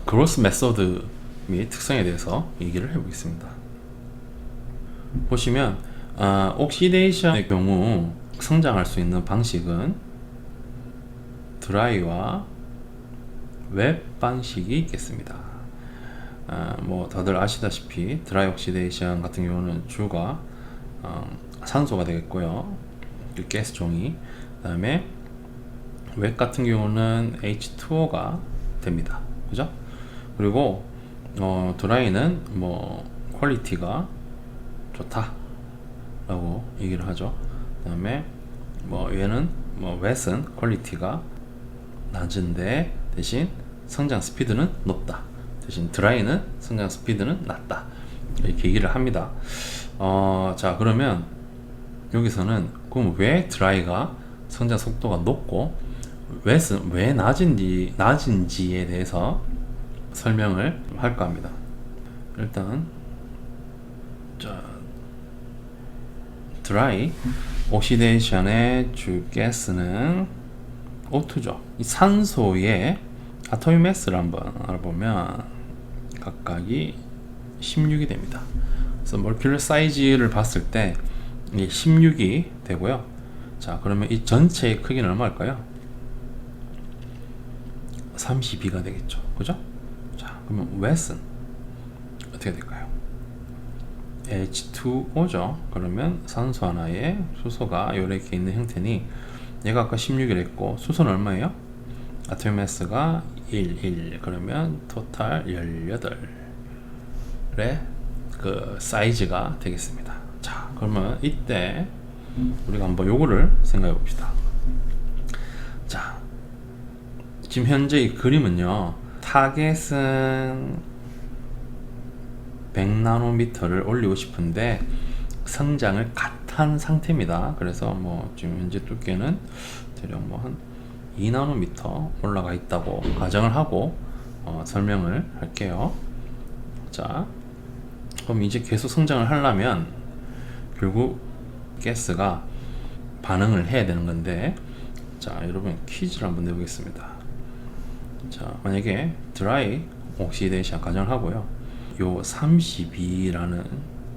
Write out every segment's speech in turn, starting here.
그로스 메소드 및 특성에 대해서 얘기를 해보겠습니다. 보시면 옥시데이션의 경우 성장할 수 있는 방식은 드라이와 웹 방식이 있겠습니다. 뭐 다들 아시다시피 드라이 옥시데이션 같은 경우는 주가 산소가 되겠고요, 그 가스 종이. 그 다음에 웹 같은 경우는 H2O가 됩니다. 그죠? 그리고 드라이는 뭐 퀄리티가 좋다 라고 얘기를 하죠. 그 다음에 뭐 얘는 뭐 웹은 퀄리티가 낮은데 대신 성장 스피드는 높다, 대신 드라이는 성장 스피드는 낮다, 이렇게 얘기를 합니다. 자, 그러면 여기서는 그럼 왜 드라이가 성장 속도가 높고 웹은 왜 낮은지에 대해서 설명을 할까 합니다. 일단 자, 드라이 옥시데이션의 주 가스는 O2죠. 이 산소의 아토믹 매스를 한번 알아보면 각각이 16이 됩니다. 그래서 몰큘러 사이즈를 봤을 때 이게 16이 되고요. 자, 그러면 이 전체의 크기는 얼마일까요? 32가 되겠죠. 그죠? 자, 그러면 웨스는 어떻게 될까요? H2O죠. 그러면 산소 하나에 수소가 이렇게 있는 형태니 얘가 아까 16이라 했고 수소는 얼마예요? 아토믹 매스가 1. 그러면 토탈 18의 그 사이즈가 되겠습니다. 자, 그러면 이때 우리가 한번 요거를 생각해 봅시다. 자, 지금 현재 이 그림은요, 타겟은 100나노미터를 올리고 싶은데 성장을 갓한 상태입니다. 그래서 뭐 지금 현재 두께는 대략 뭐 한 2나노미터 올라가 있다고 가정을 하고 설명을 할게요. 자, 그럼 이제 계속 성장을 하려면 결국 가스가 반응을 해야 되는 건데, 자, 여러분 퀴즈를 한번 내보겠습니다. 자, 만약에 드라이 옥시데이션 가정을 하고요, 요 32라는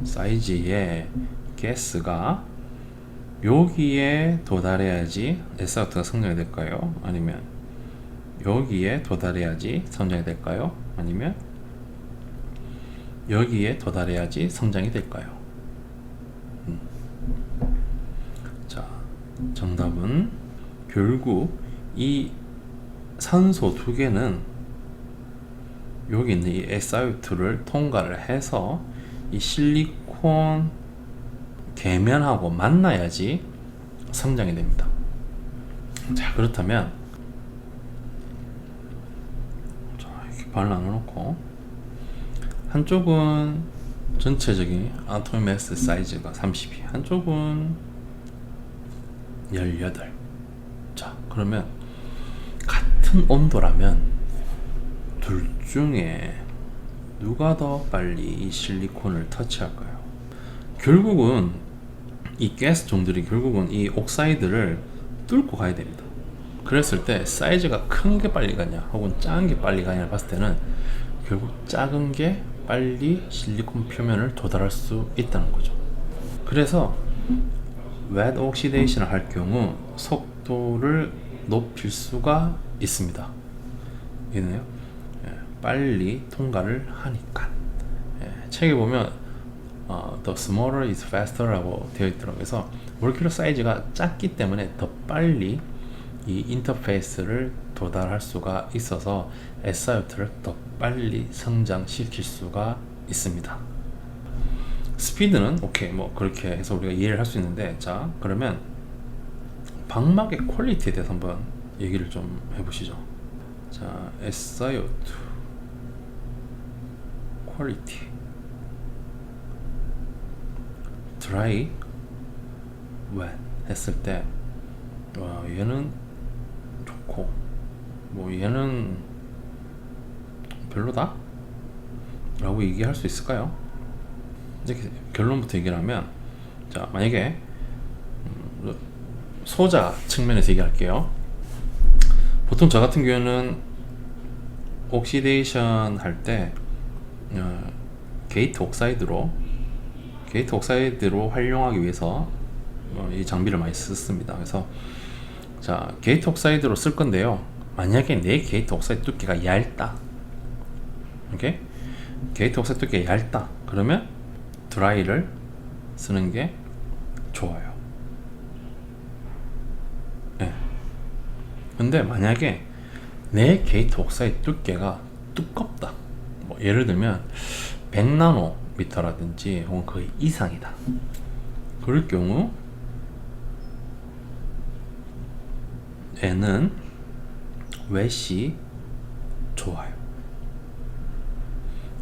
사이즈의 가스가 여기에 도달해야지 S아웃가 성장이 될까요? 아니면 여기에 도달해야지 성장이 될까요? 아니면 여기에 도달해야지 성장이 될까요? 자, 정답은 결국 이 산소 두 개는 여기 있는 이 SiO2를 통과를 해서 이 실리콘 계면하고 만나야지 성장이 됩니다. 자, 그렇다면 자, 이렇게 반을 나눠놓고 한쪽은 전체적인 아토믹 매스 사이즈가 32, 한쪽은 18. 자, 그러면 같은 온도라면 둘 중에 누가 더 빨리 이 실리콘을 터치할까요? 결국은 이 가스 종들이 결국은 이 옥사이드를 뚫고 가야 됩니다. 그랬을 때 사이즈가 큰 게 빨리 가냐 혹은 작은 게 빨리 가냐를 봤을 때는 결국 작은 게 빨리 실리콘 표면을 도달할 수 있다는 거죠. 그래서 웹 옥시데이션을 할 경우 속도를 높일 수가 있습니다. 이해되나요? 빨리 통과를 하니까. 책에 보면 the smaller is faster 라고 되어 있더라고요. 그래서 몰큘러 사이즈가 작기 때문에 더 빨리 이 인터페이스를 도달할 수가 있어서 SiO2를 더 빨리 성장시킬 수가 있습니다. 스피드는 오케이, 뭐 그렇게 해서 우리가 이해를 할 수 있는데, 자, 그러면 방막의 퀄리티에 대해서 한번 얘기를 좀 해보시죠. 자, SiO2 퀄리티 드라이 웻 했을 때 얘는 좋고 뭐 얘는 별로다 라고 얘기할 수 있을까요? 이렇게 결론부터 얘기를 하면, 자, 만약에 소자 측면에서 얘기할게요. 보통 저 같은 경우는 옥시데이션 할 때 게이트 옥사이드로 활용하기 위해서 이 장비를 많이 썼습니다. 그래서 자, 게이트 옥사이드로 쓸 건데요. 만약에 내 게이트 옥사이드 두께가 얇다, 오케이? 게이트 옥사이드 두께가 얇다 그러면 드라이를 쓰는 게 좋아요. 네. 근데 만약에 내 게이트 옥사이드 두께가 두껍다, 뭐 예를 들면 100나노미터라든지 혹은 그 이상이다, 그럴 경우 에는 웨시 좋아요.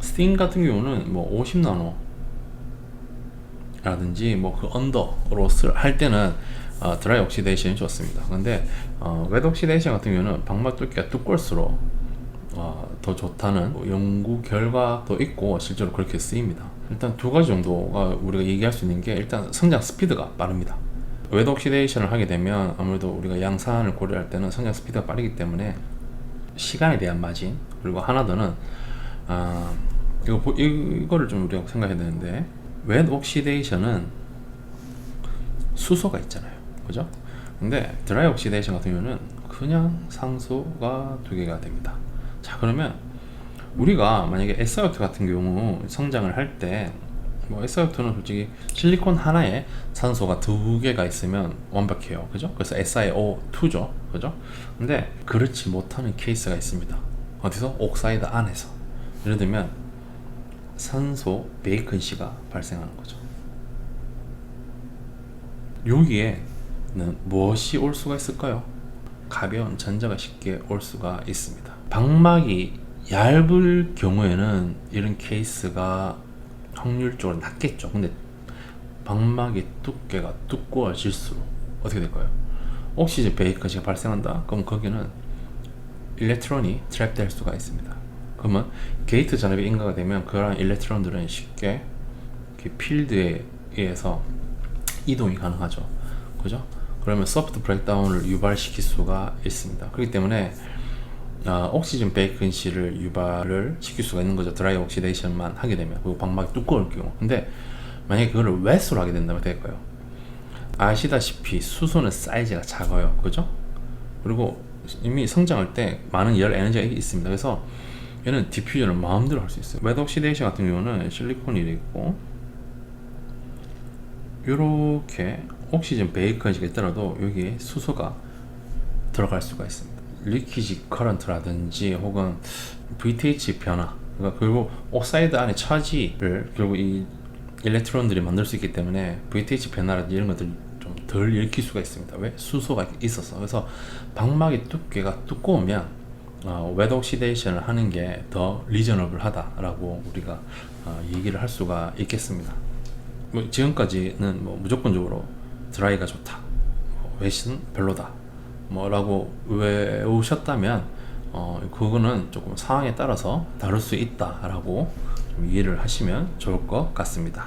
스팅 같은 경우는 뭐 50나노 라든지 뭐 그 언더로 할 때는 드라이 옥시데이션이 좋습니다. 근데 웨트 옥시데이션 같은 경우는 방막 두께가 두꺼울수록 더 좋다는 연구 결과도 있고 실제로 그렇게 쓰입니다. 일단 두 가지 정도가 우리가 얘기할 수 있는 게, 일단 성장 스피드가 빠릅니다. 웨트 옥시데이션을 하게 되면 아무래도 우리가 양산을 고려할 때는 성장 스피드가 빠르기 때문에 시간에 대한 마진, 그리고 하나 더는 이거를 좀 우리가 생각해야 되는데, 웨트 옥시데이션은 수소가 있잖아요, 그죠? 근데 드라이 옥시데이션 같은 경우는 그냥 상수가 두 개가 됩니다. 자, 그러면 우리가 만약에 SiO2 같은 경우 성장을 할 때, 뭐 SiO2는 솔직히 실리콘 하나에 산소가 두 개가 있으면 완벽해요, 그죠? 그래서 SiO2죠, 그죠? 근데 그렇지 못하는 케이스가 있습니다. 어디서? 옥사이드 안에서. 예를 들면 산소 베이컨시가 발생하는 거죠. 여기에는 무엇이 올 수가 있을까요? 가벼운 전자가 쉽게 올 수가 있습니다. 방막이 얇을 경우에는 이런 케이스가 확률적으로 낮겠죠. 근데 방막의 두께가 두꺼워질수록 어떻게 될까요? 옥시즌 베이컨시가 발생한다? 그럼 거기는 일렉트론이 트랩될 수가 있습니다. 그러면 게이트 잔압이 인가가 되면 그러한 일렉트론들은 쉽게 필드에 의해서 이동이 가능하죠, 그죠? 그러면 소프트 브레이크다운을 유발시킬 수가 있습니다. 그렇기 때문에 옥시즌 베이컨시를 유발을 시킬 수가 있는 거죠, 드라이 옥시데이션만 하게 되면. 그리고 방막이 두꺼울 경우. 근데 만약에 그거를 웨스로 하게 된다면 어떻게 될까요? 아시다시피 수소는 사이즈가 작아요, 그죠? 그리고 이미 성장할 때 많은 열 에너지가 있습니다. 그래서 얘는 디퓨전을 마음대로 할 수 있어요. 웨트 옥시데이션 같은 경우는 실리콘이 있고, 이렇게 옥시즌 베이컨시가 있더라도 여기에 수소가 들어갈 수가 있습니다. 리퀴지 커런트라든지 혹은 VTH 변화, 그러니까 그리고 옥사이드 안에 차지를 결국 이 일렉트론들이 만들 수 있기 때문에 VTH 변화라든지 이런 것들 좀 덜 일으킬 수가 있습니다. 왜? 수소가 있어서. 그래서 방막의 두께가 두꺼우면 웨트 옥시데이션을 하는 게 더 리저너블 하다라고 우리가 얘기를 할 수가 있겠습니다. 뭐 지금까지는 뭐 무조건적으로 드라이가 좋다, 웨트는 별로다 뭐라고 외우셨다면 그거는 조금 상황에 따라서 다를 수 있다라고 좀 이해를 하시면 좋을 것 같습니다.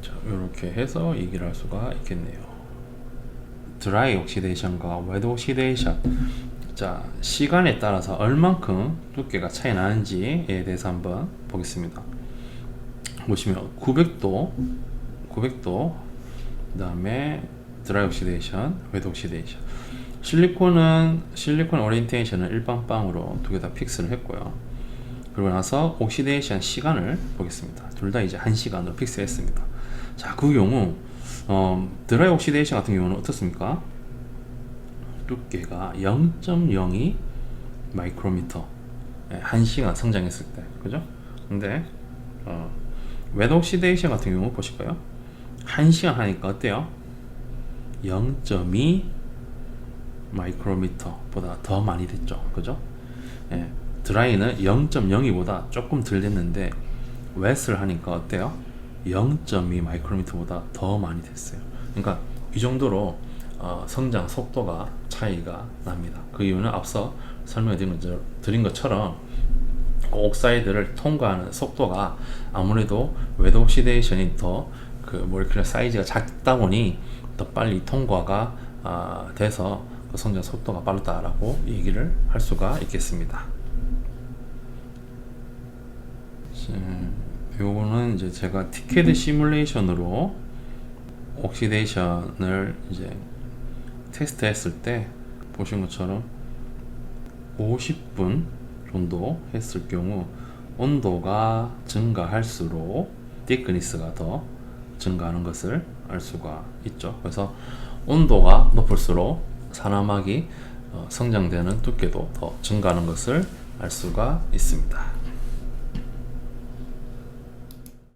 자, 이렇게 해서 얘기를 할 수가 있겠네요. 드라이 옥시데이션과 웨트 옥시데이션, 자, 시간에 따라서 얼만큼 두께가 차이 나는지에 대해서 한번 보겠습니다. 보시면 900도 그 다음에 드라이 옥시데이션, 웨트 옥시데이션. 실리콘 오리엔테이션은 일반빵으로 두 개 다 픽스를 했고요. 그리고 나서 옥시데이션 시간을 보겠습니다. 둘 다 이제 1시간으로 픽스했습니다. 자, 그 경우 드라이 옥시데이션 같은 경우는 어떻습니까? 두께가 0.02 마이크로미터, 1시간 성장했을 때, 그죠? 근데 웨트 옥시데이션 같은 경우 보실까요? 1시간 하니까 어때요? 0.2 마이크로미터보다 더 많이 됐죠, 그죠? 드라이는 0.02보다 조금 덜 됐는데 웨트를 하니까 어때요? 0.2 마이크로미터보다 더 많이 됐어요. 그러니까 이 정도로 성장 속도가 차이가 납니다. 그 이유는 앞서 설명드린 것처럼 그 옥사이드를 통과하는 속도가 아무래도 웨더 옥시데이션이 더 그 몰큐러 사이즈가 작다 보니 더 빨리 통과가 돼서 그 성장 속도가 빠르다라고 얘기를 할 수가 있겠습니다. 요거는 이제 제가 티켓 시뮬레이션으로 옥시데이션을 이제 테스트했을 때 보신 것처럼 50분 정도 했을 경우 온도가 증가할수록 thickness가 더 증가하는 것을 알 수가 있죠. 그래서 온도가 높을수록 산화막이 성장되는 두께도 더 증가하는 것을 알 수가 있습니다.